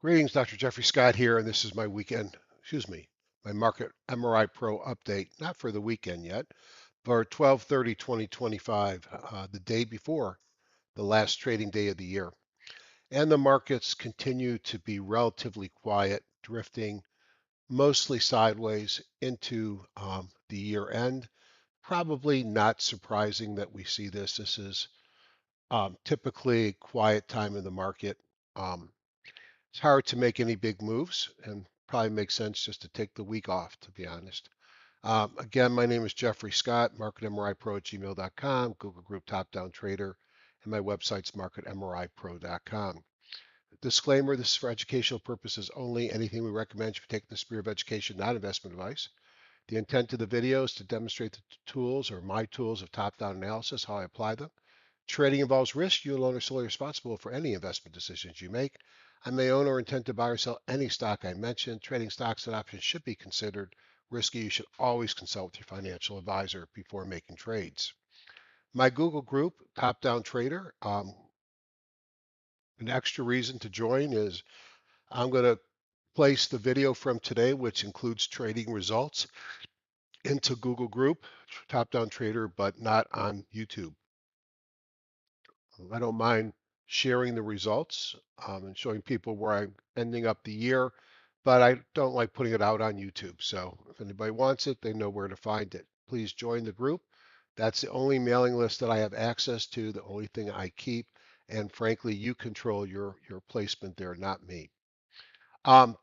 Greetings, Dr. Jeffrey Scott here, and this is my my Market MRI Pro update, not for the weekend yet, but 12/30/2025, the day before the last trading day of the year. And the markets continue to be relatively quiet, drifting mostly sideways into the year end. Probably not surprising that we see this. This is typically a quiet time in the market. Um, It's hard to make any big moves and probably makes sense just to take the week off, to be honest. Again, my name is Jeffrey Scott, marketmripro@gmail.com, Google Group Top Down Trader, and my website's marketmripro.com. Disclaimer, this is for educational purposes only. Anything we recommend should be taken in the spirit of education, not investment advice. The intent of the video is to demonstrate the tools or my tools of top-down analysis, how I apply them. Trading involves risk. You alone are solely responsible for any investment decisions you make. I may own or intend to buy or sell any stock I mentioned. Trading stocks and options should be considered risky. You should always consult with your financial advisor before making trades. My Google group, Top Down Trader, an extra reason to join is I'm going to place the video from today, which includes trading results, into Google group, Top Down Trader, but not on YouTube. I don't mind sharing the results and showing people where I'm ending up the year, but I don't like putting it out on YouTube. So if anybody wants it, they know where to find it. Please join the group. That's the only mailing list that I have access to, the only thing I keep. And frankly, you control your placement there, not me.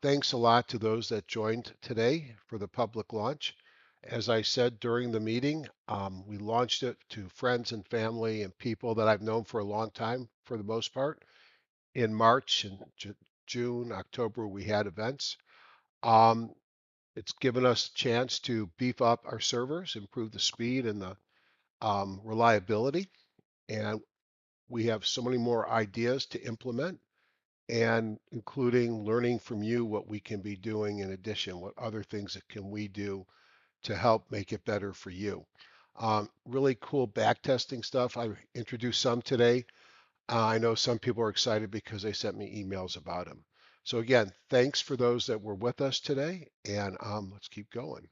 Thanks a lot to those that joined today for the public launch. As I said during the meeting, we launched it to friends and family and people that I've known for a long time, for the most part. In March and June, October, we had events. Um, it's given us a chance to beef up our servers, improve the speed and the reliability. And we have so many more ideas to implement, and including learning from you what we can be doing in addition, what other things that can we do to help make it better for you. Really cool back testing stuff. I introduced some today. I know some people are excited because they sent me emails about them. So again, thanks for those that were with us today, and let's keep going.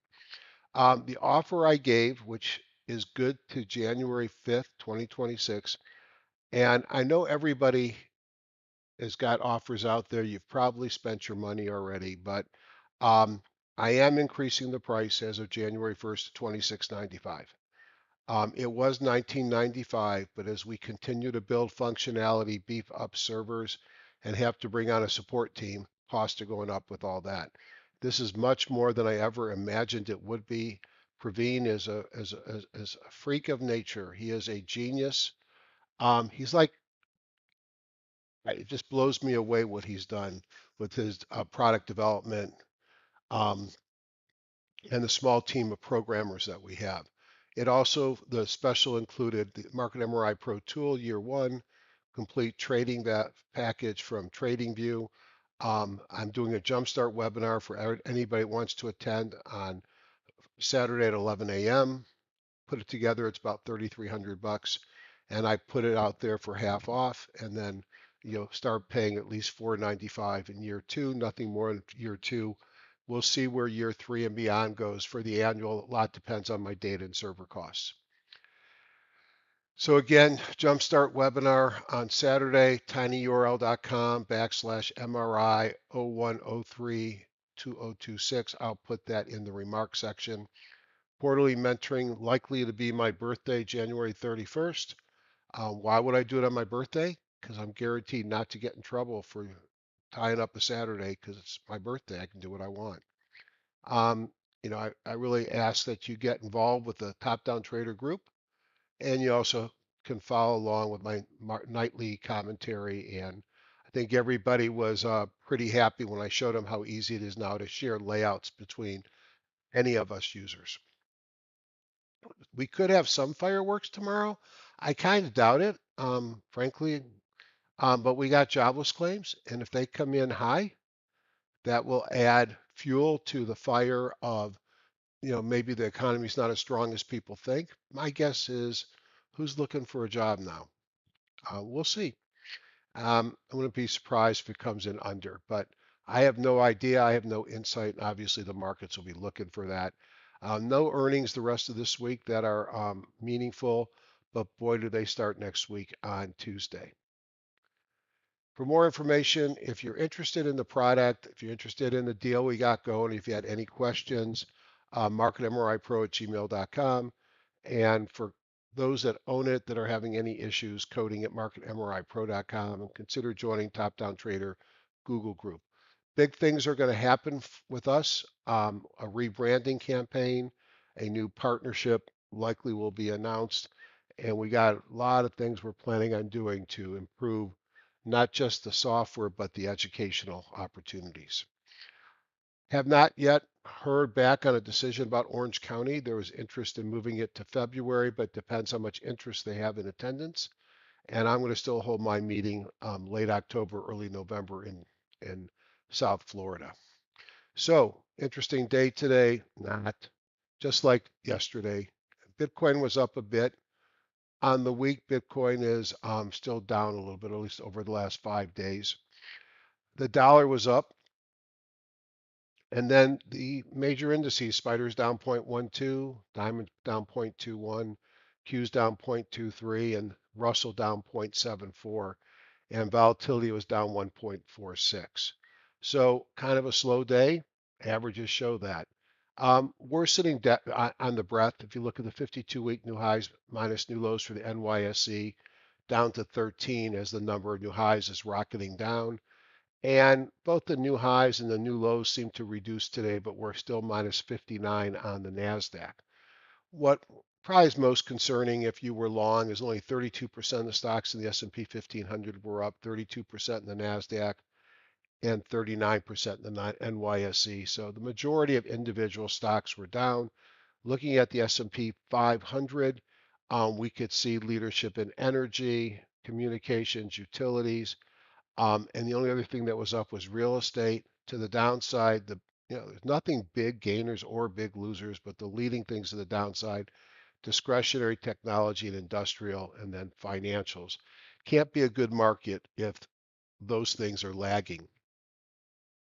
The offer I gave, which is good to January 5th, 2026, and I know everybody has got offers out there. You've probably spent your money already, but um, I am increasing the price as of January 1st to $26.95. It was $19.95, but as we continue to build functionality, beef up servers, and have to bring on a support team, costs are going up with all that. This is much more than I ever imagined it would be. Praveen is a freak of nature. He is a genius. He's like, it just blows me away what he's done with his product development um, and the small team of programmers that we have. It also, the special included the Market MRI Pro tool year one, complete trading that package from TradingView. I'm doing a Jumpstart webinar for anybody who wants to attend on Saturday at 11 a.m. Put it together, it's about 3,300 bucks, and I put it out there for half off, and then start paying at least $495 in year two, nothing more in year two. We'll see where year three and beyond goes for the annual. A lot depends on my data and server costs. So again, Jumpstart webinar on Saturday, tinyurl.com/MRI 0103-2026. I'll put that in the remarks section. Quarterly mentoring, likely to be my birthday, January 31st. Why would I do it on my birthday? Because I'm guaranteed not to get in trouble for tying up a Saturday because it's my birthday. I can do what I want. Um, I really ask that you get involved with the Top Down Trader group, and you also can follow along with my nightly commentary. And I think everybody was pretty happy when I showed them how easy it is now to share layouts between any of us users. We could have some fireworks tomorrow. I kind of doubt it, frankly. But we got jobless claims, and if they come in high, that will add fuel to the fire of, maybe the economy's not as strong as people think. My guess is, who's looking for a job now? We'll see. I wouldn't be surprised if it comes in under, but I have no idea. I have no insight. And obviously, the markets will be looking for that. No earnings the rest of this week that are meaningful, but boy, do they start next week on Tuesday. For more information, if you're interested in the product, if you're interested in the deal we got going, if you had any questions, marketmripro@gmail.com. And for those that own it that are having any issues coding at marketmripro.com, and consider joining Top Down Trader Google Group. Big things are going to happen with us. A rebranding campaign, a new partnership likely will be announced, and we got a lot of things we're planning on doing to improve not just the software, but the educational opportunities. Have not yet heard back on a decision about Orange County. There was interest in moving it to February, but depends how much interest they have in attendance. And I'm going to still hold my meeting late October, early November in South Florida. So interesting day today, not just like yesterday. Bitcoin was up a bit. On the week, Bitcoin is still down a little bit, at least over the last 5 days. The dollar was up, and then the major indices, Spider's down 0.12, Diamond down 0.21, Q's down 0.23, and Russell down 0.74, and volatility was down 1.46. So kind of a slow day. Averages show that. We're sitting on the breath. If you look at the 52-week new highs minus new lows for the NYSE, down to 13 as the number of new highs is rocketing down. And both the new highs and the new lows seem to reduce today, but we're still minus 59 on the NASDAQ. What probably is most concerning if you were long is only 32% of the stocks in the S&P 1500 were up, 32% in the NASDAQ, and 39% in the NYSE. So the majority of individual stocks were down. Looking at the S&P 500, we could see leadership in energy, communications, utilities, and the only other thing that was up was real estate. To the downside, there's nothing big gainers or big losers, but the leading things to the downside, discretionary technology and industrial, and then financials. Can't be a good market if those things are lagging.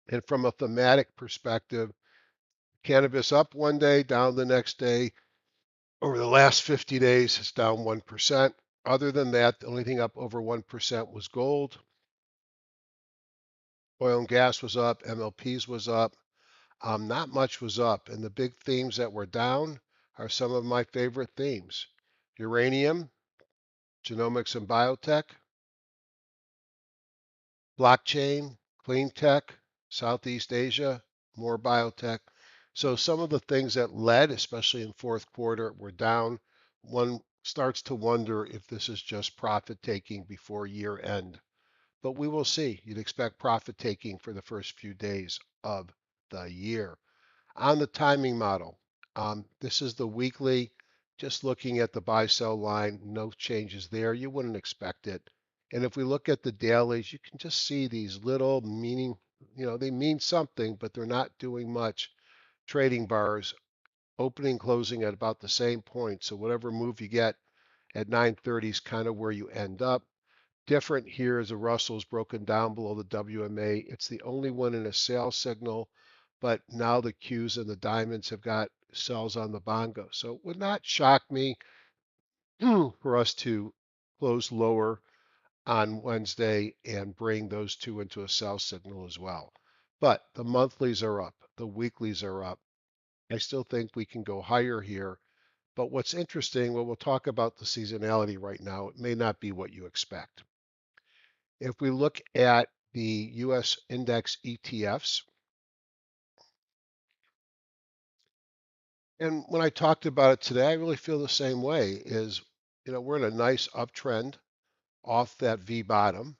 And from a thematic perspective, cannabis up one day, down the next day. Over the last 50 days, it's down 1%. Other than that, the only thing up over 1% was gold. Oil and gas was up, MLPs was up. Not much was up, and the big themes that were down are some of my favorite themes. Uranium, genomics and biotech, blockchain, clean tech, Southeast Asia, more biotech. So some of the things that led, especially in fourth quarter, were down. One starts to wonder if this is just profit taking before year end. But we will see. You'd expect profit taking for the first few days of the year. On the timing model, this is the weekly, just looking at the buy sell line, no changes there. You wouldn't expect it. And if we look at the dailies, you can just see these little meaning, they mean something, but they're not doing much. Trading bars, opening, closing at about the same point. So whatever move you get at 9:30 is kind of where you end up. Different here is the Russell's broken down below the WMA. It's the only one in a sell signal, but now the Qs and the diamonds have got sells on the bongo. So it would not shock me for us to close lower on Wednesday and bring those two into a sell signal as well. But the monthlies are up, the weeklies are up. I still think we can go higher here. But what's interesting, well, we'll talk about the seasonality right now. It may not be what you expect. If we look at the US index ETFs, and when I talked about it today, I really feel the same way is, we're in a nice uptrend off that V bottom.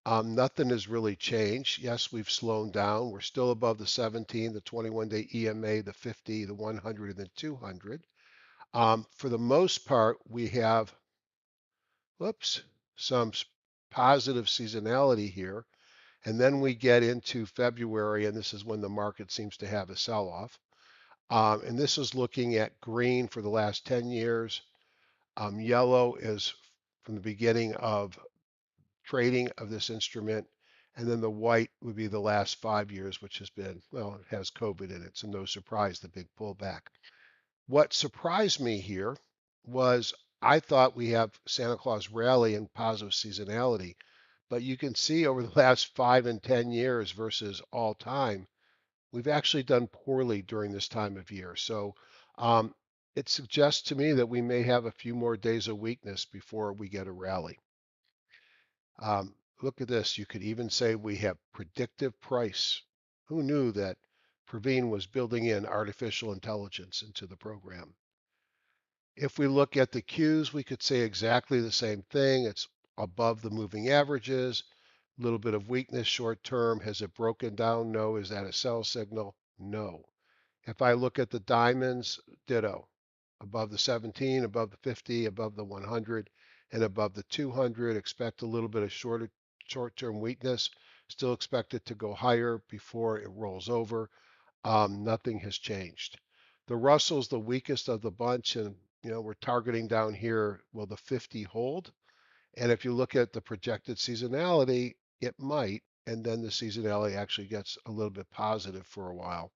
Nothing has really changed. Yes, we've slowed down. We're still above the 17, the 21-day EMA, the 50, the 100, and the 200. For the most part, we have, some positive seasonality here. And then we get into February, and this is when the market seems to have a sell-off. And this is looking at green for the last 10 years. Yellow is from the beginning of trading of this instrument. And then the white would be the last 5 years, which has been, well, it has COVID in it, so no surprise, the big pullback. What surprised me here was I thought we have Santa Claus rally and positive seasonality, but you can see over the last 5 and 10 years versus all time, we've actually done poorly during this time of year. So um, it suggests to me that we may have a few more days of weakness before we get a rally. Look at this. You could even say we have predictive price. Who knew that Praveen was building in artificial intelligence into the program? If we look at the Qs, we could say exactly the same thing. It's above the moving averages, a little bit of weakness short term. Has it broken down? No. Is that a sell signal? No. If I look at the diamonds, ditto. Above the 17, above the 50, above the 100, and above the 200, expect a little bit of short-term weakness. Still expect it to go higher before it rolls over. Nothing has changed. The Russell's the weakest of the bunch, and we're targeting down here. Will the 50 hold? And if you look at the projected seasonality, it might, and then the seasonality actually gets a little bit positive for a while.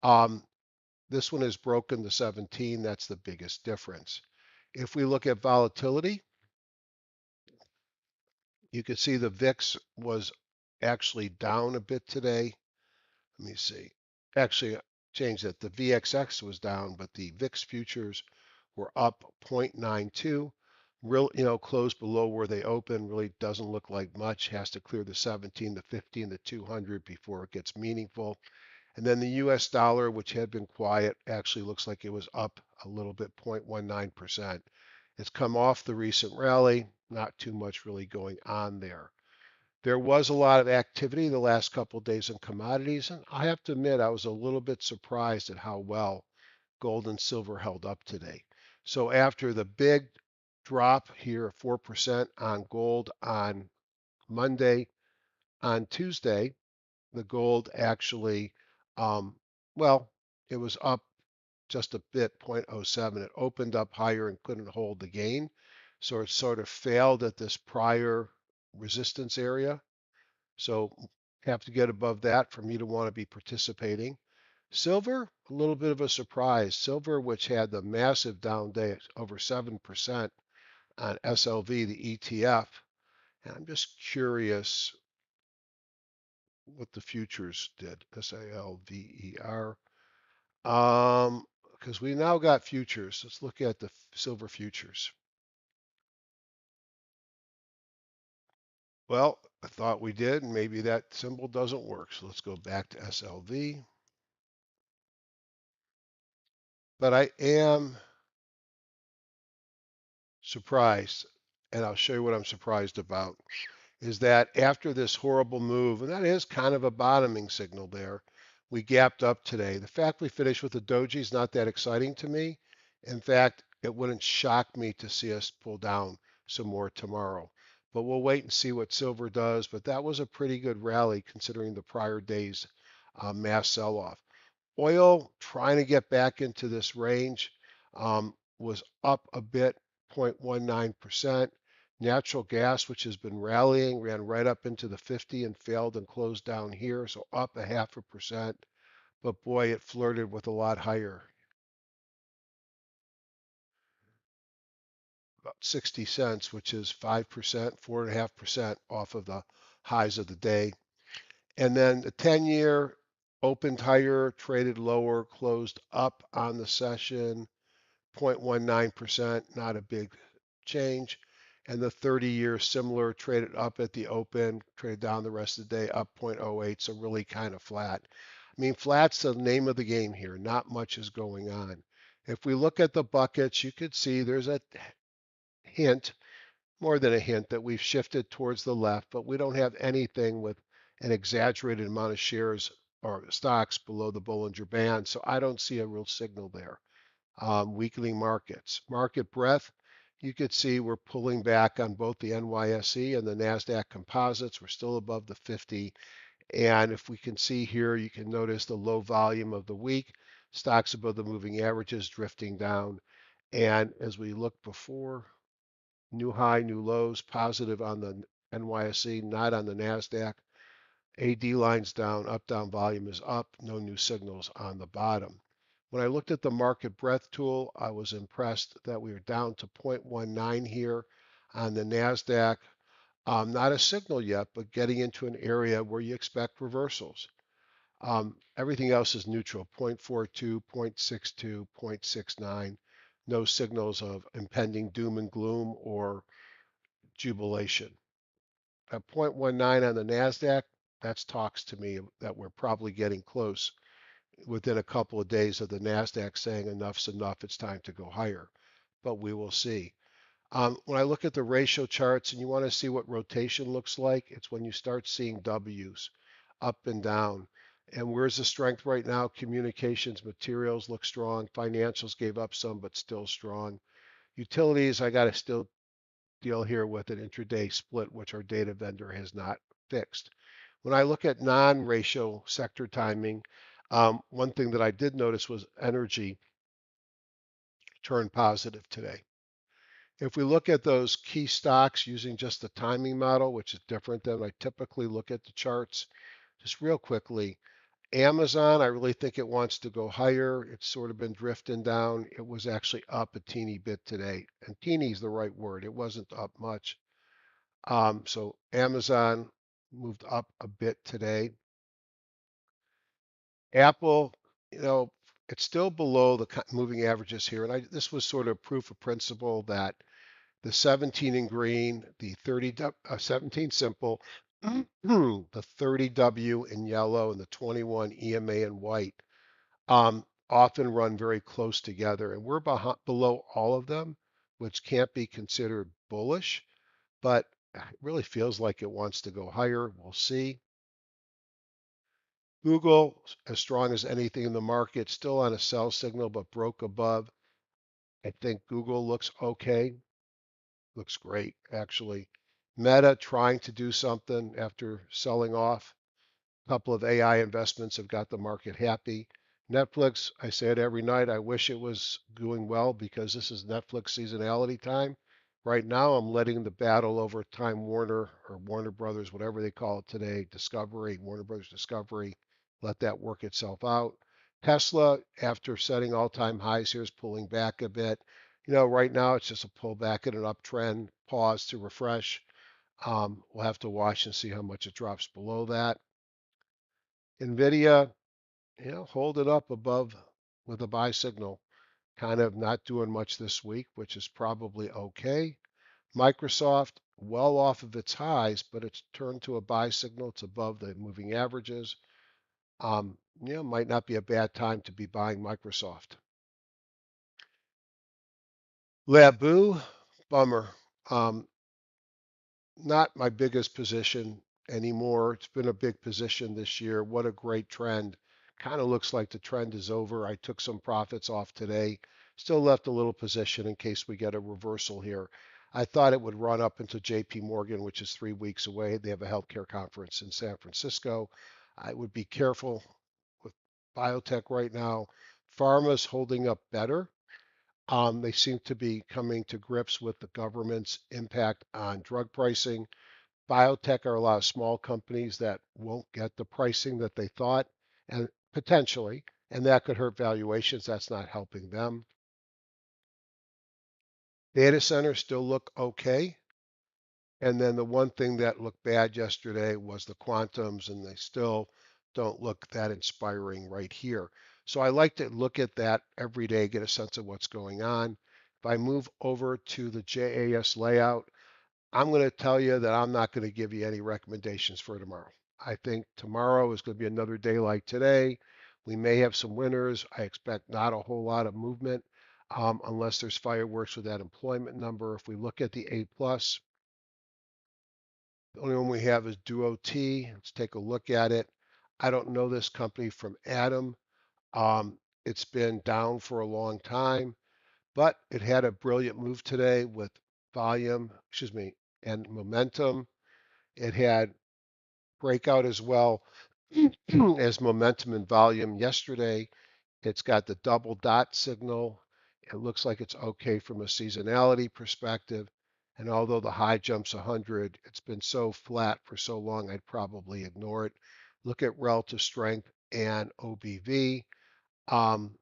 Um, this one has broken the 17. That's the biggest difference. If we look at volatility, you can see the VIX was actually down a bit today. Let me see. Actually, change that. The VXX was down, but the VIX futures were up 0.92. Real, closed below where they open. Really doesn't look like much. Has to clear the 17, the 50, and the 200 before it gets meaningful. And then the US dollar, which had been quiet, actually looks like it was up a little bit, 0.19%. It's come off the recent rally, not too much really going on there. There was a lot of activity the last couple of days in commodities, and I have to admit I was a little bit surprised at how well gold and silver held up today. So after the big drop here, 4% on gold on Monday, on Tuesday, the gold actually, um, well, it was up just a bit, 0.07. It opened up higher and couldn't hold the gain. So it sort of failed at this prior resistance area. So have to get above that for me to want to be participating. Silver, a little bit of a surprise. Silver, which had the massive down day, over 7% on SLV, the ETF. And I'm just curious what the futures did. SALVER. Because we now got futures. Let's look at the silver futures. Well, I thought we did, and maybe that symbol doesn't work. So let's go back to SLV. But I am surprised, and I'll show you what I'm surprised about, is that after this horrible move, and that is kind of a bottoming signal there, we gapped up today. The fact we finished with the doji is not that exciting to me. In fact, it wouldn't shock me to see us pull down some more tomorrow. But we'll wait and see what silver does. But that was a pretty good rally considering the prior day's mass sell-off. Oil trying to get back into this range, was up a bit, 0.19%. Natural gas, which has been rallying, ran right up into the 50 and failed and closed down here, so up 0.5%. But boy, it flirted with a lot higher, about 60 cents, which is 5%, 4.5% off of the highs of the day. And then the 10-year opened higher, traded lower, closed up on the session, 0.19%, not a big change. And the 30-year similar, traded up at the open, traded down the rest of the day, up 0.08, so really kind of flat. I mean, flat's the name of the game here. Not much is going on. If we look at the buckets, you could see there's a hint, more than a hint, that we've shifted towards the left, but we don't have anything with an exaggerated amount of shares or stocks below the Bollinger Band, so I don't see a real signal there. Weakening markets. Market breadth, you could see we're pulling back on both the NYSE and the NASDAQ composites. We're still above the 50. And if we can see here, you can notice the low volume of the week. Stocks above the moving averages drifting down. And as we look before, new high, new lows, positive on the NYSE, not on the NASDAQ. AD line's down, up down volume is up, no new signals on the bottom. When I looked at the market breadth tool, I was impressed that we are down to 0.19 here on the NASDAQ. Not a signal yet, but getting into an area where you expect reversals. Everything else is neutral, 0.42, 0.62, 0.69. No signals of impending doom and gloom or jubilation. At 0.19 on the NASDAQ, that talks to me that we're probably getting close within a couple of days of the NASDAQ saying enough's enough, it's time to go higher. But we will see. When I look at the ratio charts and you want to see what rotation looks like, it's when you start seeing W's up and down. And where's the strength right now? Communications, materials look strong. Financials gave up some, but still strong. Utilities, I got to still deal here with an intraday split, which our data vendor has not fixed. When I look at non-ratio sector timing, one thing that I did notice was energy turned positive today. If we look at those key stocks using just the timing model, which is different than I typically look at the charts, just real quickly, Amazon, I really think it wants to go higher. It's sort of been drifting down. It was actually up a teeny bit today. And teeny is the right word. It wasn't up much. So Amazon moved up a bit today. Apple, you know, it's still below the moving averages here. And this was sort of proof of principle that the 17 in green, the 17 simple, the 30W in yellow, and the 21 EMA in white often run very close together. And we're below all of them, which can't be considered bullish, but it really feels like it wants to go higher. We'll see. Google, as strong as anything in the market, still on a sell signal, but broke above. I think Google looks okay. Looks great, actually. Meta trying to do something after selling off. A couple of AI investments have got the market happy. Netflix, I say it every night, I wish it was doing well because this is Netflix seasonality time. Right now, I'm letting the battle over Time Warner or Warner Brothers, whatever they call it today, Discovery, Warner Brothers Discovery, let that work itself out. Tesla, after setting all-time highs here, is pulling back a bit. You know, right now it's just a pullback in an uptrend, pause to refresh. We'll have to watch and see how much it drops below that. NVIDIA, you know, hold it up above with a buy signal. Kind of not doing much this week, which is probably okay. Microsoft, well off of its highs, but it's turned to a buy signal. It's above the moving averages. You know, might not be a bad time to be buying Microsoft. Labu, bummer. Not my biggest position anymore. It's been a big position this year. What a great trend. Kind of looks like the trend is over. I took some profits off today. Still left a little position in case we get a reversal here. I thought it would run up into JP Morgan, which is 3 weeks away. They have a healthcare conference in San Francisco. I would be careful with biotech right now. Pharma's holding up better. They seem to be coming to grips with the government's impact on drug pricing. Biotech are a lot of small companies that won't get the pricing that they thought, and potentially, and that could hurt valuations. That's not helping them. Data centers still look okay. And then the one thing that looked bad yesterday was the quantums, and they still don't look that inspiring right here. So I like to look at that every day, get a sense of what's going on. If I move over to the JAS layout, I'm going to tell you that I'm not going to give you any recommendations for tomorrow. I think tomorrow is going to be another day like today. We may have some winners. I expect not a whole lot of movement unless there's fireworks with that employment number. If we look at the A plus, the only one we have is Duo T. Let's take a look at it. I don't know this company from Adam. It's been down for a long time, but it had a brilliant move today with volume, excuse me, and momentum. It had breakout as well as momentum and volume yesterday. It's got the double dot signal. It looks like it's okay from a seasonality perspective. And although the high jumps 100, it's been so flat for so long, I'd probably ignore it. Look at relative strength and OBV. Um,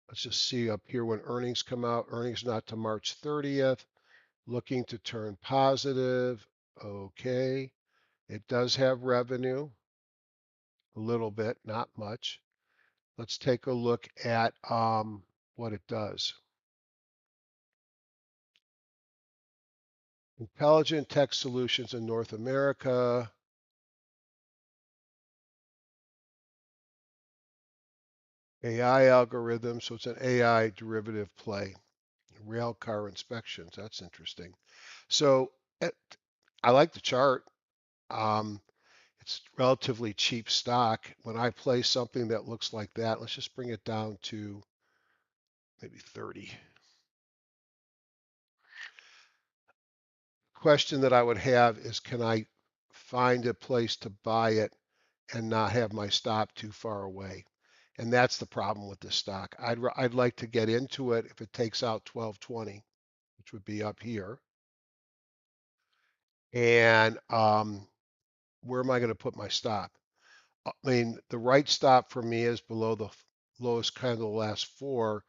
let's just see up here when earnings come out. Earnings not to March 30th. Looking to turn positive. Okay. It does have revenue, a little bit, not much. Let's take a look at what it does. Intelligent Tech Solutions in North America. AI algorithm, so it's an AI derivative play. Rail car inspections, that's interesting. So it, I like the chart. Um, it's relatively cheap stock. When I play something that looks like that, let's just bring it down to maybe 30. Question that I would have is, can I find a place to buy it and not have my stop too far away? And that's the problem with this stock. I'd like to get into it if it takes out 1220, which would be up here. And where am I going to put my stop? I mean, the right stop for me is below the lowest candle of the last four,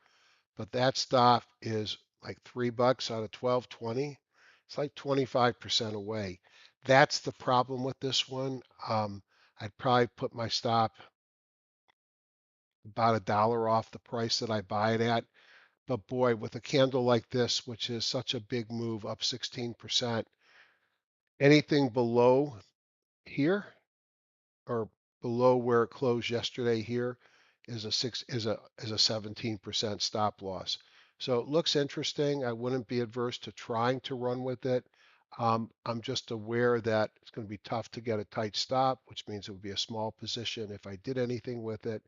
but that stop is like $3 out of 1220. It's like 25% away. That's the problem with this one. I'd probably put my stop about $1 off the price that I buy it at. But boy, with a candle like this, which is such a big move, up 16%, anything below here or below where it closed yesterday here is a 17% stop loss. So it looks interesting. I wouldn't be adverse to trying to run with it. I'm just aware that it's going to be tough to get a tight stop, which means it would be a small position if I did anything with it.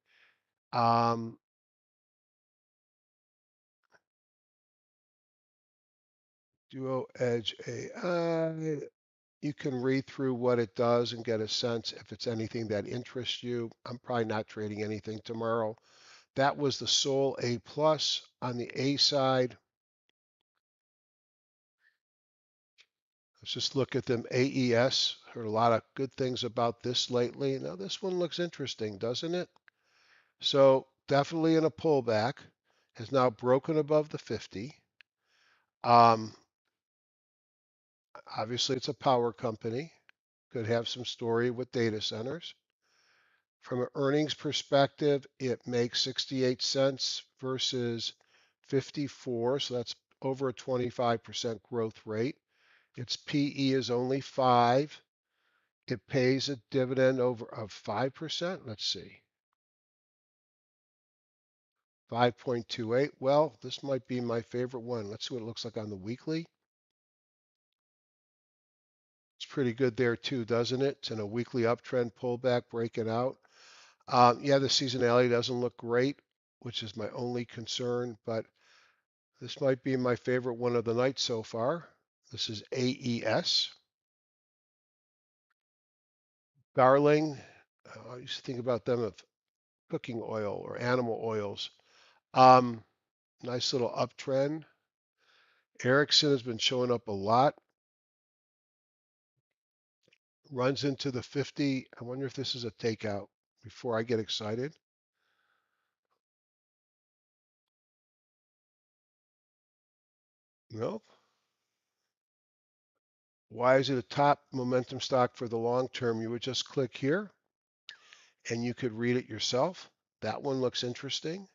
Um, Duo Edge AI. You can read through what it does and get a sense if it's anything that interests you. I'm probably not trading anything tomorrow. That was the sole A plus. On the A side, let's just look at them. AES, heard a lot of good things about this lately. Now this one looks interesting, doesn't it? So definitely in a pullback, has now broken above the 50. Um, Obviously it's a power company, could have some story with data centers. From an earnings perspective, it makes 68 cents versus 54, so that's over a 25% growth rate. Its PE is only 5. It pays a dividend over of 5%. Let's see. 5.28. Well, this might be my favorite one. Let's see what it looks like on the weekly. It's pretty good there too, doesn't it? It's in a weekly uptrend pullback breaking out. Yeah, the seasonality doesn't look great, which is my only concern, but this might be my favorite one of the night so far. This is AES. Darling, I used to think about them of cooking oil or animal oils. Um, Nice little uptrend. Ericsson has been showing up a lot. Runs into the 50. I wonder if this is a takeout before I get excited. No. Why is it a top momentum stock for the long term? You would just click here and you could read it yourself. That one looks interesting.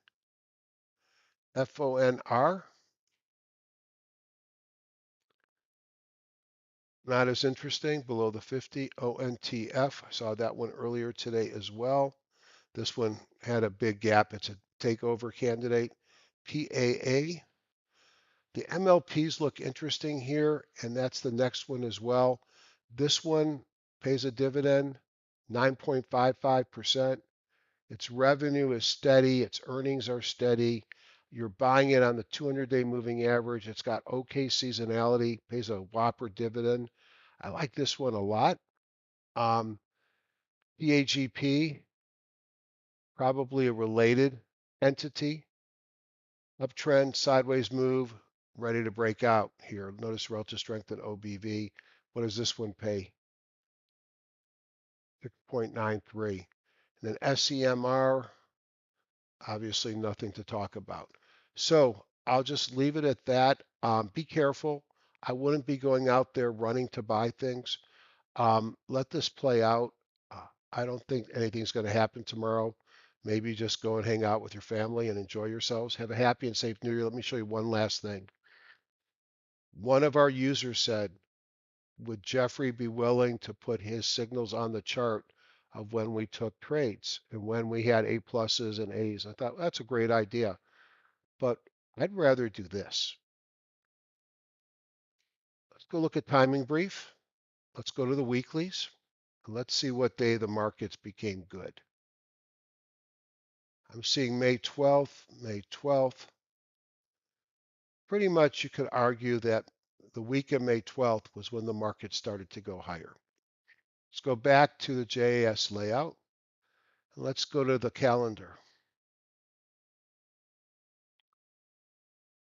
FONR, not as interesting, below the 50. ONTF, I saw that one earlier today as well. This one had a big gap. It's a takeover candidate. PAA, the MLPs look interesting here, and that's the next one as well. This one pays a dividend, 9.55%. Its revenue is steady, its earnings are steady. You're buying it on the 200-day moving average. It's got okay seasonality, pays a whopper dividend. I like this one a lot. PAGP, probably a related entity. Uptrend, sideways move, ready to break out here. Notice relative strength in OBV. What does this one pay? 6.93. And then SEMR, obviously nothing to talk about. So I'll just leave it at that. Be careful. I wouldn't be going out there running to buy things. Let this play out. I don't think anything's going to happen tomorrow. Maybe just go and hang out with your family and enjoy yourselves. Have a happy and safe New Year. Let me show you one last thing. One of our users said, would Jeffrey be willing to put his signals on the chart of when we took trades and when we had A pluses and A's? I thought that's a great idea, but I'd rather do this. Let's go look at timing brief. Let's go to the weeklies. Let's see what day the markets became good. I'm seeing May 12th, May 12th. Pretty much you could argue that the week of May 12th was when the market started to go higher. Let's go back to the JAS layout. And let's go to the calendar.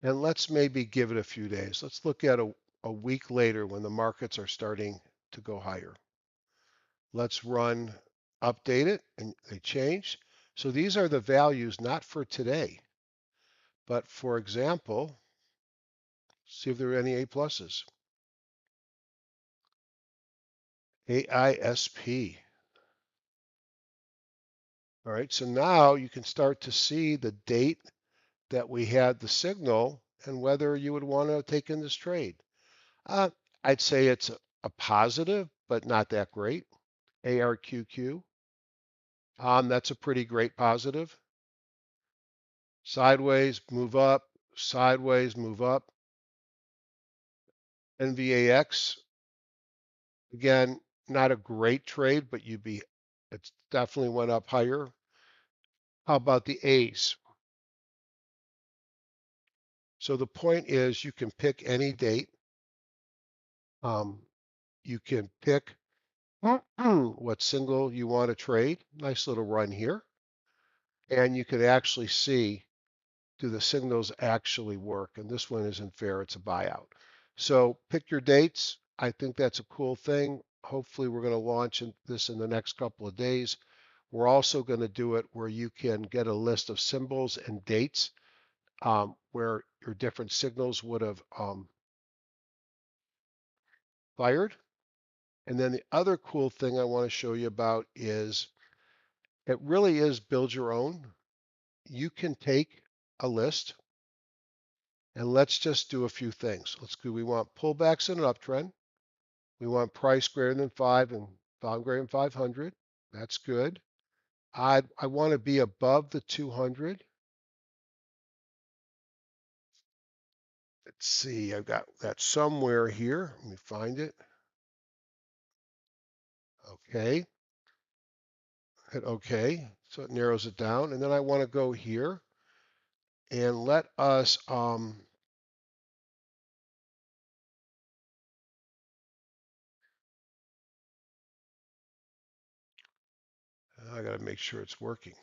And let's maybe give it a few days. Let's look at a week later when the markets are starting to go higher. Let's run, update it, and they changed. So these are the values not for today, but for example, see if there are any A pluses. AISP. All right, so now you can start to see the date that we had the signal and whether you would want to take in this trade. Uh, I'd say it's a positive, but not that great. ARQQ, that's a pretty great positive. Sideways, move up, sideways, move up. NVAX, again, not a great trade, but it's definitely went up higher. How about the A's? So the point is you can pick any date. You can pick what single you want to trade. Nice little run here. And you can actually see, do the signals actually work? And this one isn't fair, it's a buyout. So pick your dates. I think that's a cool thing. Hopefully we're going to launch this in the next couple of days. We're also going to do it where you can get a list of symbols and dates where your different signals would have fired. And then the other cool thing I want to show you about is it really is build your own. You can take a list and let's just do a few things. We want pullbacks in an uptrend. We want price greater than 5 and volume greater than 500. That's good. I want to be above the 200. Let's see, I've got that somewhere here. Let me find it. Okay. Hit OK. So it narrows it down. And then I want to go here and let us I got to make sure it's working.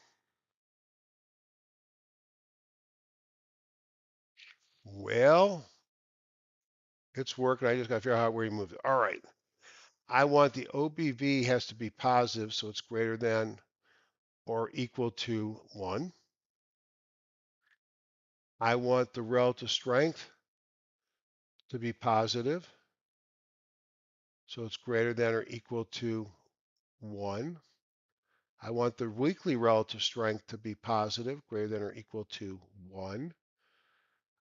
Well, it's working. I just got to figure out where you moved it. All right. I want the OBV has to be positive, so it's greater than or equal to 1. I want the relative strength to be positive, so it's greater than or equal to 1. I want the weekly relative strength to be positive, greater than or equal to 1.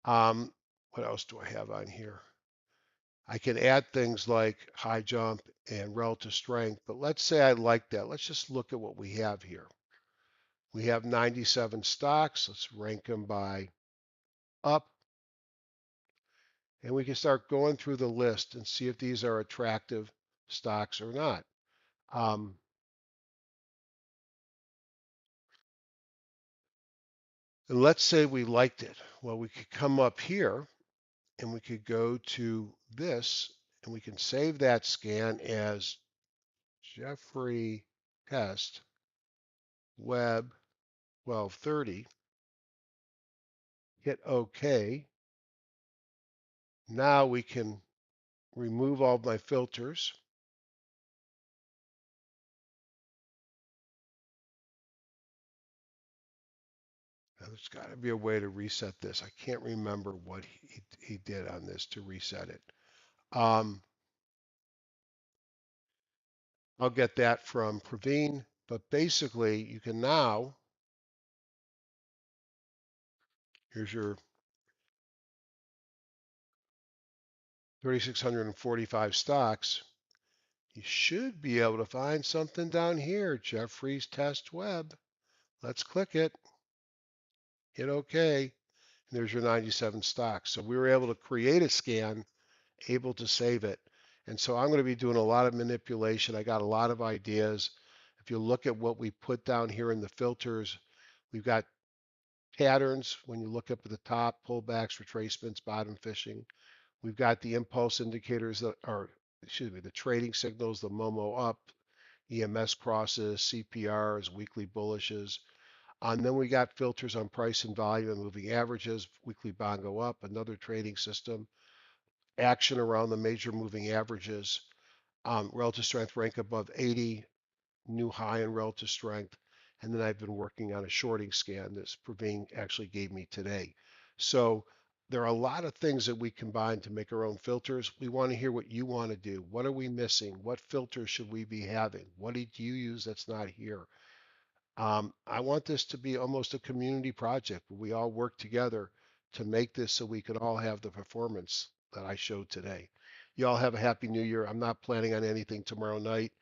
What else do I have on here? I can add things like high jump and relative strength, but let's say I like that. Let's just look at what we have here. We have 97 stocks. Let's rank them by up. And we can start going through the list and see if these are attractive stocks or not. Um, and let's say we liked it. Well, we could come up here and we could go to this and we can save that scan as Jeffrey Test Web 1230. Hit OK. Now we can remove all my filters. Now, there's got to be a way to reset this. I can't remember what he did on this to reset it. I'll get that from Praveen, but basically you can now, here's your 3,645 stocks. You should be able to find something down here, Jeffrey's test web. Let's click it, hit OK, and there's your 97 stocks. So we were able to create a scan, able to save it. And so I'm going to be doing a lot of manipulation. I got a lot of ideas. If you look at what we put down here in the filters, we've got patterns when you look up at the top, pullbacks, retracements, bottom fishing. We've got the impulse indicators that are, excuse me, the trading signals, the Momo up, EMS crosses, CPRs, weekly bullishes. And then we got filters on price and volume and moving averages, weekly bongo up, another trading system, action around the major moving averages, relative strength rank above 80, new high in relative strength. And then I've been working on a shorting scan that Praveen actually gave me today. So there are a lot of things that we combine to make our own filters. We want to hear what you want to do. What are we missing? What filters should we be having? What did you use that's not here? I want this to be almost a community project where we all work together to make this so we can all have the performance that I showed today. You all have a happy new year. I'm not planning on anything tomorrow night.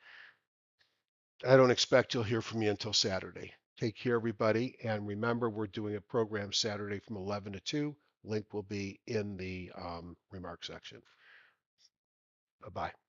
I don't expect you'll hear from me until Saturday. Take care, everybody. And remember, we're doing a program Saturday from 11 to 2. Link will be in the remarks section. Bye bye.